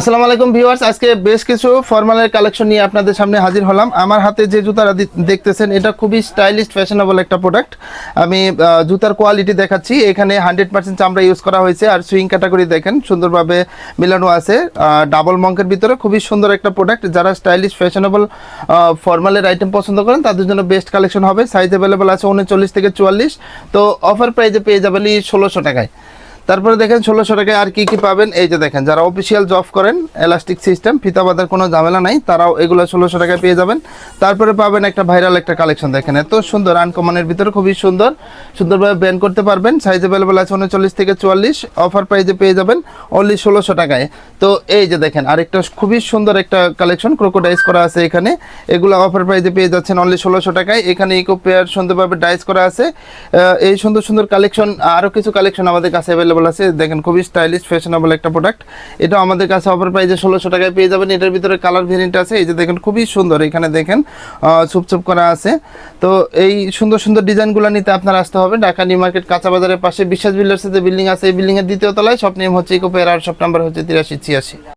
আসসালামু আলাইকুম ভিউয়ার্স, আজকে বেশ কিছু ফর্মালের কালেকশন নিয়ে আপনাদের সামনে হাজির হলাম। আমার হাতে যে জুতাটা দেখতেছেন এটা খুবই স্টাইলিশ ফ্যাশনেবল একটা প্রোডাক্ট। আমি জুতার কোয়ালিটি দেখাচ্ছি। এখানে 100% চামড়া ইউজ করা হয়েছে আর সুইং ক্যাটাগরি দেখেন সুন্দরভাবে মিলানো আছে ডাবল মঙ্কের ভিতরে। খুবই সুন্দর একটা প্রোডাক্ট। যারা স্টাইলিশ ফ্যাশনেবল ফর্মালের আইটেম পছন্দ করেন তাদের জন্য বেস্ট কালেকশন হবে। সাইজ অ্যাভেলেবল আছে 39 থেকে 44। তো অফার প্রাইজে পেয়ে যাবেন 1600 টাকায়। তারপরে দেখেন 1600 টাকায় আর কি কি পাবেন। এই যে দেখেন, যারা অফিসিয়াল জব করেন এলাস্টিক সিস্টেম ফিতা বাঁধার কোনো ঝামেলা নাই, তারাও এগুলো 1600 টাকায় পেয়ে যাবেন। তারপরে পাবেন একটা ভাইরাল একটা কালেকশন দেখেন, এত সুন্দর আনকমনের ভিতরে খুবই সুন্দরভাবে ব্যান করতে পারবেন। সাইজ অ্যাভেলেবল আছে 39 থেকে 44। অফার প্রাইজে পেয়ে যাবেন অনলি 1600 টাকায়। তো এই যে দেখেন আরেকটা খুবই সুন্দর একটা কালেকশন ক্রোকোডাইজ করা আছে এখানে। এগুলো অফার প্রাইজে পেয়ে যাচ্ছেন অনলি 1600 টাকায়। এখানে ইকো পেয়ার সুন্দরভাবে ডাইজ করা আছে। এই সুন্দর সুন্দর কালেকশন, আরও কিছু কালেকশন আমাদের কাছে অ্যাভেলেবল আছে। দেখেন খুবই স্টাইলিশ ফ্যাশনেবল একটা প্রোডাক্ট। এটা আমাদের কাছে অফার প্রাইসে 1600 টাকায় পেয়ে যাবেন। এটার ভিতরে কালার ভেরিয়েন্ট আছে। এই যে দেখেন খুবই সুন্দর, এখানে দেখেন চুপচুপ করা আছে। তো এই সুন্দর সুন্দর ডিজাইনগুলো নিতে আপনার আসতে হবে ঢাকা নিউ মার্কেট কাঁচা বাজারের পাশে বিশ্বাস বিল্ডার্সের যে বিল্ডিং আছে, এই বিল্ডিং এর দ্বিতীয় তলায়। শপ নেম হচ্ছে ইকো পেয়ার আর শপ নাম্বার হচ্ছে 8386।